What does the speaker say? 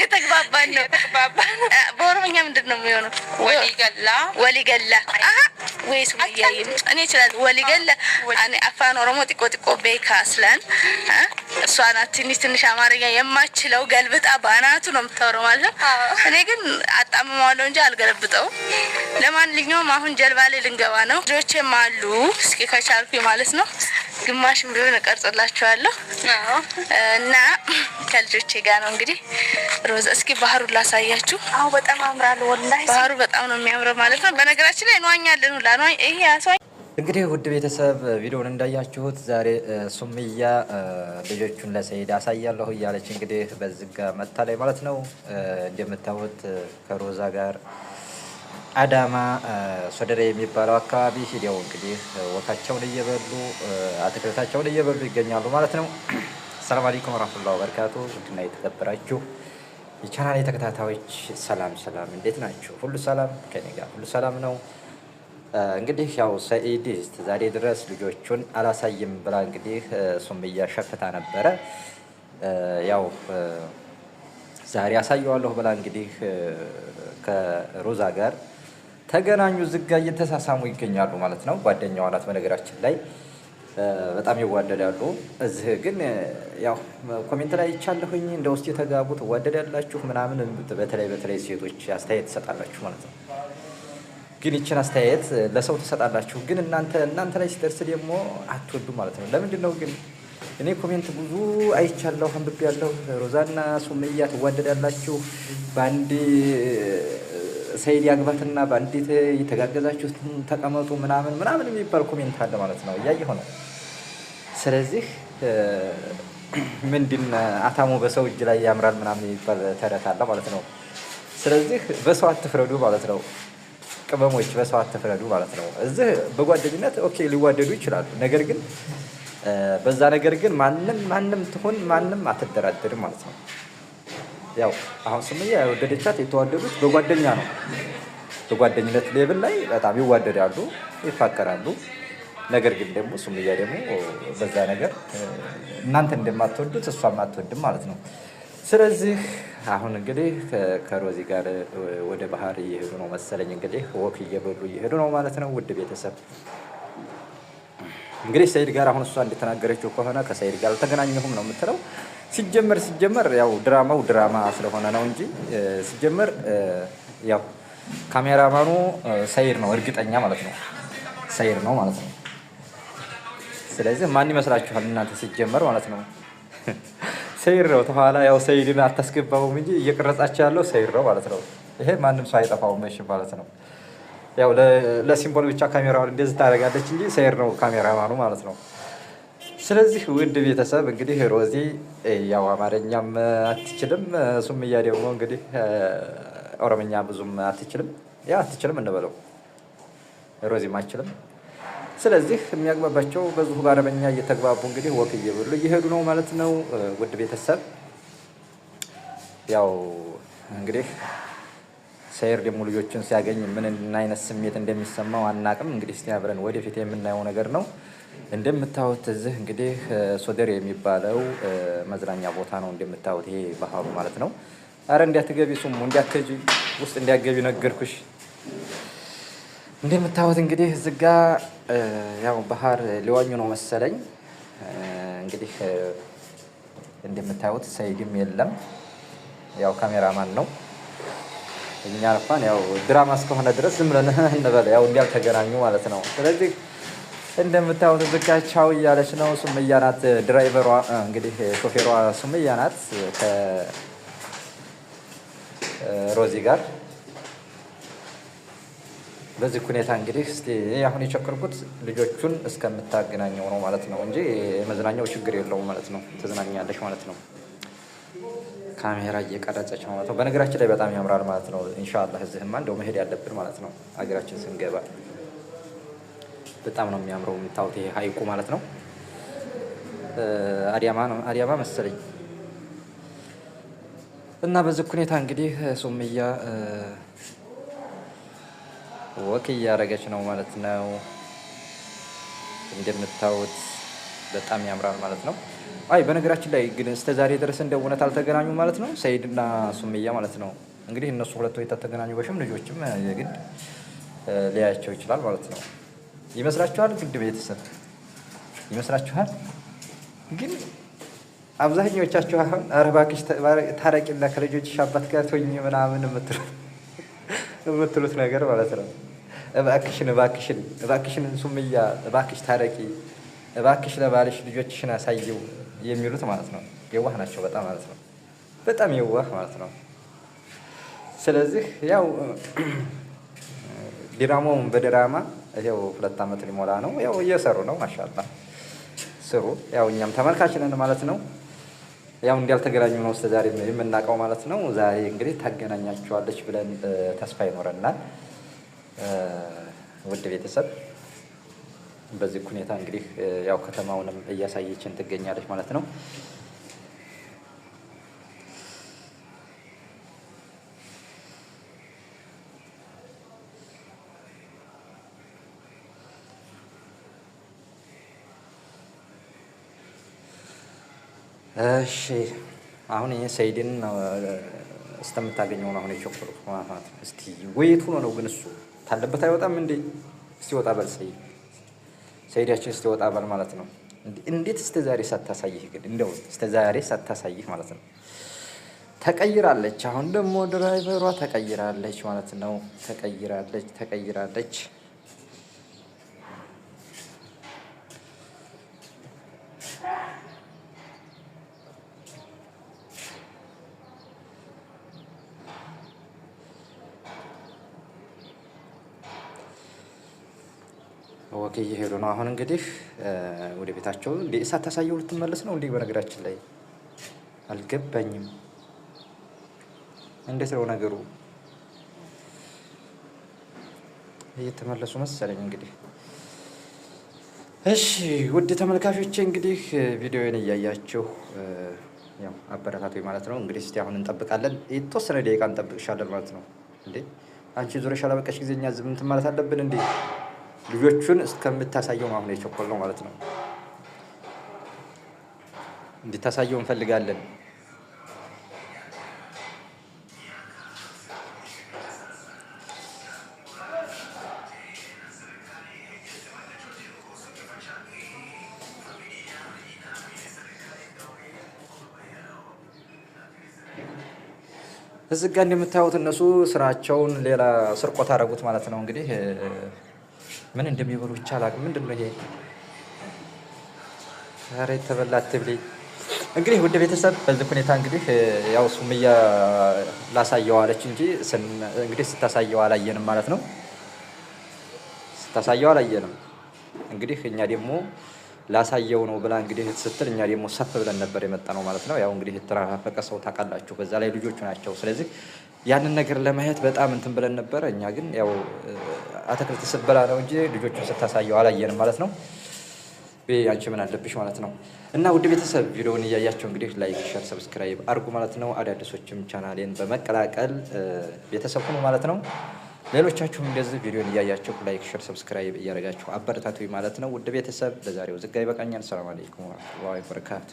እየተግባባን ነው። በኦሮምኛ ምንድነው የሚሆነው? ወሊገላ ወይ ሱመያ እኔ ይችላል ወሊገላ እኔ አፋን ኦሮሞ ጢቆ ጢቆ ቤካ ስለን እሷ ናት ትንሽ አማርኛ የማችለው ገልብጣ ባናቱ ነው የምታወራው ማለት ነው። እኔ ግን አጣምማለሁ እንጂ አልገለብጠውም። ለማንኛውም አሁን ጀልባ ላይ ልንገባ ነው። ልጆቼም አሉ እስኪ ከቻልኩኝ ማለት ነው ግማሽም ቢሆን እቀርጽላችኋለሁ እና ከልጆቼ ጋር ነው እንግዲህ ሮዛ እስኪ ባህሩን ላሳያችሁ። አዎ በጣም ያምራል ወላሂ ባህሩ በጣም ነው የሚያምረው ማለት ነው። በነገራችን ላይ እንዋኛለን ሁላ ነው ይሄ ያሳይ እንግዲህ ውድ ቤተሰብ ቪዲዮውን እንዳያችሁት ዛሬ ሱመያ ልጆቹን ለሰይድ አሳያለሁ እያለች እንግዲህ በዚህ ጋር መጣለች ማለት ነው። እንደምታዩት ከሮዛ ጋር አዳማ ሶደሬ የሚባለው አካባቢ ሄደው እንግዲህ ወካቸውን እየበሉ አትክልታቸውን እየበሉ ይገኛሉ ማለት ነው። ሰላም አለይኩም ወራህመቱላሂ ወበረካቱ። ውድና የተከበራችሁ የቻናሌ ተከታታዮች ሰላም፣ እንዴት ናችሁ? ሁሉ ሰላም ከኔ ጋር ሁሉ ሰላም ነው። እንግዲህ ያው ሰኢድ ዛሬ ድረስ ልጆቹን አላሳይም ብላ እንግዲህ ሱመያ ሸፍታ ነበረ። ያው ዛሬ አሳየዋለሁ ብላ እንግዲህ ከሮዛ ጋር ተገናኙ። ዝጋ እየተሳሳሙ ይገኛሉ ማለት ነው። ጓደኛዋ ናት በነገራችን ላይ በጣም ይዋደዳሉ። እዚህ ግን ያው ኮሜንት ላይ ይቻለሁኝ እንደ ውስጥ የተጋቡ ትዋደዳላችሁ ምናምን በተለይ ሴቶች አስተያየት ትሰጣላችሁ ማለት ነው። ግን ይችን አስተያየት ለሰው ትሰጣላችሁ፣ ግን እናንተ ላይ ሲደርስ ደግሞ አትወዱ ማለት ነው። ለምንድን ነው ግን? እኔ ኮሜንት ብዙ አይቻለሁ፣ አንብቤያለሁ። ሮዛና ሱመያ ትዋደዳላችሁ፣ በአንድ ሰይድ ያግባትና በአንዲት የተጋገዛችሁ ተቀመጡ ምናምን የሚባል ኮሜንት አለ ማለት ነው። እያየሁ ነው። ስለዚህ ምንድን አታሞ በሰው እጅ ላይ ያምራል ምናምን የሚባል ተረት አለ ማለት ነው። ስለዚህ በሰው አትፍረዱ ማለት ነው። ቅመሞች በሰው አትፍረዱ ማለት ነው። እዚህ በጓደኝነት ኦኬ ሊዋደዱ ይችላሉ። ነገር ግን በዛ ነገር ግን ማንም ትሆን ማንም አትደራደርም ማለት ነው። ያው አሁን ሱመያ የወደደቻት የተዋደዱት በጓደኛ ነው። በጓደኝነት ሌብል ላይ በጣም ይዋደዳሉ፣ ይፋቀራሉ። ነገር ግን ደግሞ ሱመያ ደግሞ በዛ ነገር እናንተ እንደማትወዱት እሷም አትወድም ማለት ነው። ስለዚህ አሁን እንግዲህ ከሮዚ ጋር ወደ ባህር እየሄዱ ነው መሰለኝ። እንግዲህ ወክ እየበሉ እየሄዱ ነው ማለት ነው። ውድ ቤተሰብ እንግዲህ ሰይድ ጋር አሁን እሷ እንደተናገረችው ከሆነ ከሰይድ ጋር አልተገናኘሁም ነው የምትለው። ሲጀመር ያው ድራማው ድራማ ስለሆነ ነው እንጂ ሲጀመር ያው ካሜራማኑ ሰይድ ነው እርግጠኛ ማለት ነው። ሰይድ ነው ማለት ነው። ስለዚህ ማን ይመስላችኋል እናንተ? ሲጀመር ማለት ነው ሰይድ ነው። ተኋላ ያው ሰይድን አታስገባውም እንጂ እየቀረጻቸው ያለው ሰይድ ነው ማለት ነው። ይሄ ማንም ሰው አይጠፋውም እሺ ማለት ነው። ያው ለሲምቦል ብቻ ካሜራውን እንደዚህ ታደርጋለች እንጂ ሰይድ ነው ካሜራማኑ ማለት ነው። ስለዚህ ውድ ቤተሰብ እንግዲህ ሮዚ ያው አማርኛም አትችልም፣ ሱመያ ደግሞ እንግዲህ ኦሮምኛ ብዙም አትችልም። ያው አትችልም እንበለው፣ ሮዚም አትችልም። ስለዚህ የሚያግባባቸው በዚሁ በአረበኛ እየተግባቡ እንግዲህ ወክ እየበሉ እየሄዱ ነው ማለት ነው። ውድ ቤተሰብ ያው እንግዲህ ሰይድ ደግሞ ልጆችን ሲያገኝ ምን አይነት ስሜት እንደሚሰማው አናቅም። እንግዲህ እስቲ አብረን ወደፊት የምናየው ነገር ነው። እንደምታዩት እዚህ እንግዲህ ሶደሬ የሚባለው መዝናኛ ቦታ ነው። እንደምታዩት ይሄ ባህሩ ማለት ነው። አረ እንዲያትገቢ ሱሙ እንዲያትገቢ ውስጥ እንዲያገቢ ነገርኩሽ። እንደምታዩት እንግዲህ እዚህ ጋ ያው ባህር ሊዋኙ ነው መሰለኝ። እንግዲህ እንደምታዩት ሰይድም የለም፣ ያው ካሜራማን ነው። እኛ እንኳን ያው ድራማ እስከሆነ ድረስ ዝም ብለን እንበል ያው እንዲያልተገናኙ ማለት ነው። ስለዚህ እንደምታዩት እዚህ ጋ ቻው እያለች ነው። ሱመያ ናት ድራይቨሯ፣ እንግዲህ ሾፌሯ ሱመያ ናት ከሮዚ ጋር በዚህ ሁኔታ እንግዲህ እስቲ አሁን የቸከርኩት ልጆቹን እስከምታገናኘው ነው ማለት ነው እንጂ የመዝናኛው ችግር የለውም ማለት ነው። ትዝናኛለች ማለት ነው። ካሜራ እየቀረጸች ነው ማለት ነው። በነገራችን ላይ በጣም ያምራል ማለት ነው። ኢንሻአላህ እዚህማ እንደው መሄድ ያለብን ማለት ነው። ሀገራችን ስንገባ በጣም ነው የሚያምረው። የምታዩት ይሄ ሀይቁ ማለት ነው። አዲያማ መሰለኝ እና በዚህ ሁኔታ እንግዲህ ሱመያ ወክ እያደረገች ነው ማለት ነው። እንደምታዩት በጣም ያምራል ማለት ነው። አይ በነገራችን ላይ ግን እስከ ዛሬ ድረስ እንደ እውነት አልተገናኙ ማለት ነው ሰይድና ሱመያ ማለት ነው። እንግዲህ እነሱ ሁለቱ የተገናኙ በሽም ልጆችም የግድ ሊያያቸው ይችላል ማለት ነው። ይመስላችኋል? ግድ ቤተሰብ ይመስላችኋል? ግን አብዛኞቻችሁ አሁን ኧረ እባክሽ ታረቂና ከልጆችሽ አባት ጋር ትሆኚ ምናምን የምትሉት ነገር ማለት ነው። እባክሽን ሱመያ እባክሽ ታረቂ፣ እባክሽ ለባልሽ ልጆችሽን አሳየው የሚሉት ማለት ነው። የዋህ ናቸው በጣም ማለት ነው። በጣም የዋህ ማለት ነው። ስለዚህ ያው ድራማውን በድራማ ይኸው 2 ዓመት ሊሞላ ነው። ያው እየሰሩ ነው። ማሻአላህ ስሩ። ያው እኛም ተመልካች ነን ማለት ነው። ያው እንዳልተገናኙ ነው እስከ ዛሬ የምናውቀው ማለት ነው። ዛሬ እንግዲህ ታገናኛቸዋለች ብለን ተስፋ ይኖረናል። ውድ ቤተሰብ በዚህ ሁኔታ እንግዲህ ያው ከተማውንም እያሳየችን ትገኛለች ማለት ነው። እሺ አሁን ይሄ ሰይድን እስከምታገኘው ነው አሁን የቸኮልኩት ማለት ነው። እስቲ ወይት ሆኖ ነው ግን እሱ ታለበት አይወጣም እንዴ? እስቲ ወጣ በል ሰይዳችን እስቲ ወጣ በል ማለት ነው። እንዴት እስከ ዛሬ ሳታሳይህ ግን እንደው እስከ ዛሬ ሳታሳይህ ማለት ነው። ተቀይራለች። አሁን ደግሞ ድራይቨሯ ተቀይራለች ማለት ነው። ተቀይራለች። ወክ እየሄዱ ነው። አሁን እንግዲህ ወደ ቤታቸው እንዴ ሳታሳየው ልትመለስ ነው እንዴ? በነገራችን ላይ አልገባኝም። እንዴት ነው ነገሩ? እየተመለሱ መሰለኝ እንግዲህ። እሺ ውድ ተመልካቾቼ እንግዲህ ቪዲዮውን እያያችሁ ያው አበረታቱኝ ማለት ነው። እንግዲህ እስቲ አሁን እንጠብቃለን። የተወሰነ ደቂቃ እንጠብቅሻለን ማለት ነው። እንዴ አንቺ ዙረሽ አላበቃሽ ጊዜ እኛ ዝም እንትን ማለት አለብን እንዴ? ልጆቹን እስከምታሳየው አሁን የቸኮል ነው ማለት ነው። እንድታሳየው እንፈልጋለን። እዚህ ጋር እንደምታዩት እነሱ ስራቸውን ሌላ ስርቆት አደረጉት ማለት ነው። እንግዲህ ምን እንደሚበሉ ብቻ አላውቅም። ምንድን ነው ይሄ? ኧረ የተበላ አትብለኝ። እንግዲህ ውድ ቤተሰብ በዚህ ሁኔታ እንግዲህ ያው ሱመያ ላሳየው አለች እንጂ እንግዲህ ስታሳየው አላየንም ማለት ነው። ስታሳየው አላየንም። እንግዲህ እኛ ደግሞ ላሳየው ነው ብላ እንግዲህ ስትል እኛ ደግሞ ሰፍ ብለን ነበር የመጣ ነው ማለት ነው። ያው እንግዲህ የተራፈቀ ሰው ታውቃላችሁ፣ በዛ ላይ ልጆቹ ናቸው። ስለዚህ ያንን ነገር ለማየት በጣም እንትን ብለን ነበር። እኛ ግን ያው አትክልት ስትበላ ነው እንጂ ልጆቹን ስታሳየው አላየንም ማለት ነው። አንቺ ምን አለብሽ ማለት ነው። እና ውድ ቤተሰብ ቪዲዮውን እያያቸው እንግዲህ ላይክ፣ ሼር፣ ሰብስክራይብ አድርጉ ማለት ነው። አዳዲሶችም ቻናሌን በመቀላቀል ቤተሰብ ሁኑ ማለት ነው። ሌሎቻችሁም እንደዚህ ቪዲዮን እያያችሁ ላይክ፣ ሼር፣ ሰብስክራይብ እያደረጋችሁ አበረታቱኝ ማለት ነው። ውድ ቤተሰብ ለዛሬው ዝጋ ይበቃኛል። ሰላም አለይኩም ወራህመቱላሂ ወበረካቱ።